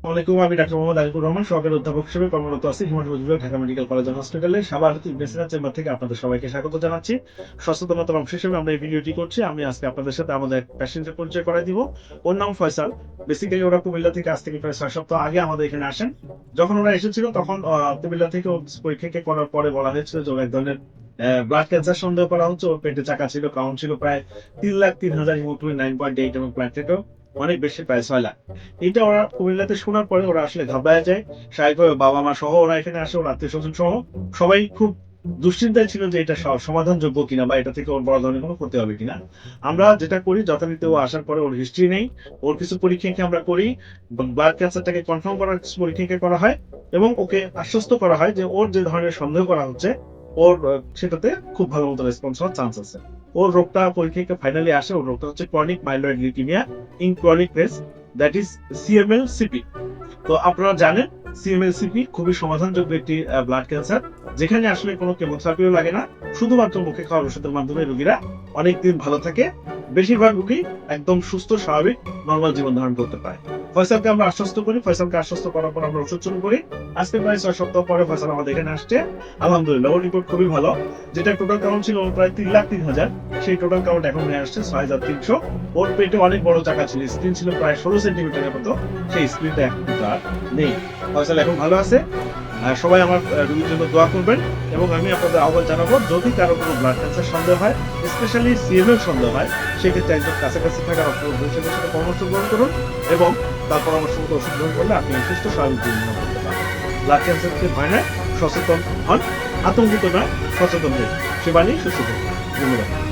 ওয়ালাইকুম, আমি ডাক্তার মোহাম্মদ আরিফুর রহমান, সহকারী অধ্যাপক হিসেবে কর্মরত আছি হিমাচল বিভাগ ঢাকা মেডিকেল কলেজ অ্যান্ড হসপিটালে সাভার বেসিনার চেম্বার থেকে আপনাদের সবাইকে স্বাগত জানাচ্ছি। সচেতনতার অংশ হিসেবে আমরা এই ভিডিওটি করছি। আমি আজকে আপনাদের সাথে আমাদের এক পেশেন্টের পরিচয় করাই দিব। ওর নাম ফয়সাল। বেসিক্যালি ওরা কুমিল্লা থেকে আজ থেকে প্রায় 6 সপ্তাহ আগে আমাদের এখানে আসেন। যখন ওরা এসেছিল তখন কুমিল্লা থেকে পরীক্ষা করার পরে বলা হয়েছিল যে ওর এক ধরনের ব্লাড ক্যান্সার সন্দেহ করা হচ্ছে। ওর পেটে চাকা ছিল, কাউন্ট ছিল প্রায় 3,03,000, হিমোগ্লোবিন 9.8 এবং প্ল্যাটেটও অনেক বেশি, প্রায় 6 লাখ। এটা ওরা কুমিল্লাতে শোনার পরে ওরা আসলে ঘাবড়ায় যায়। স্বাভাবিকভাবে বাবা মা সহ ওরা এখানে আসে, ওর আত্মীয় স্বজন সহ সবাই খুব দুশ্চিন্তায় ছিল যে এটা সমাধানযোগ্য কিনা বা এটা থেকে ওর বড় ধরনের কোনো ক্ষতি হবে কিনা। আমরা যেটা করি, যথারীতি ও আসার পরে ওর হিস্ট্রি নেই, ওর কিছু পরীক্ষা আমরা করি, ব্লাড ক্যান্সারটাকে কনফার্ম করার কিছু পরীক্ষা করা হয় এবং ওকে আশ্বস্ত করা হয় যে ওর যে ধরনের সন্দেহ করা হচ্ছে ওর সেটাতে খুব ভালো মতো রেসপন্স হওয়ার চান্স আছে। ওর রোগটা পরীক্ষা ফাইনালি আসে, ওর রোগটা হচ্ছে chronic myeloid leukaemia in chronic phase, that is CML-CP. তো আপনারা জানেন সিএমএল-সিপি খুবই সমাধানযোগ্য একটি ব্লাড ক্যান্সার, যেখানে আসলে কোনো কেমোথেরাপিও লাগে না। শুধুমাত্র মুখে খাওয়ার ওষুধের মাধ্যমে রোগীরা অনেকদিন ভালো থাকে। বেশিরভাগ রোগী একদম সুস্থ স্বাভাবিক নর্মাল জীবন ধারণ করতে পারে। ফয়সালকে আমরা আশ্বস্ত করি, ফয়সালকে আশ্বস্ত করার পর আমরা ওষুধ শুরু করি। আজকে প্রায় 6 সপ্তাহ পরে ফয়সাল আমাদের এখানে আসছে। আলহামদুলিল্লাহ ওর রিপোর্ট খুবই ভালো। যেটা টোটাল কাউন্ট ছিল ওর প্রায় 3,03,000, সেই টোটাল কাউন্ট এখন হয়ে আসছে 6,300। ওর পেটে অনেক বড় চাকা ছিল, স্ক্রিন ছিল প্রায় 16 সেন্টিমিটারের মতো, সেই স্ক্রিনটা এখন কিন্তু আর নেই। ফয়সাল এখন ভালো আছে। সবাই আমার রোগীর জন্য দোয়া করবেন এবং আমি আপনাদের আহ্বান জানাবো, যদি কারো কোনো ব্লাড ক্যান্সার সন্দেহ হয়, স্পেশালি সিএমএল সন্দেহ হয়, সেক্ষেত্রে একজন কাছাকাছি থাকা ডক্টর বৈশাখের সাথে পরামর্শ গ্রহণ করুন এবং তার পরামর্শ মতো ওষুধ গ্রহণ করলে আপনি সুস্থ স্বাভাবিক জীবন যাপন করতে পারবেন। ব্লাড ক্যান্সারকে ভয় নয়, সচেতন হন, আতঙ্কিত নয়, সচেতন হন। সেবা নিয়ে সুস্থ থাকুন। ধন্যবাদ।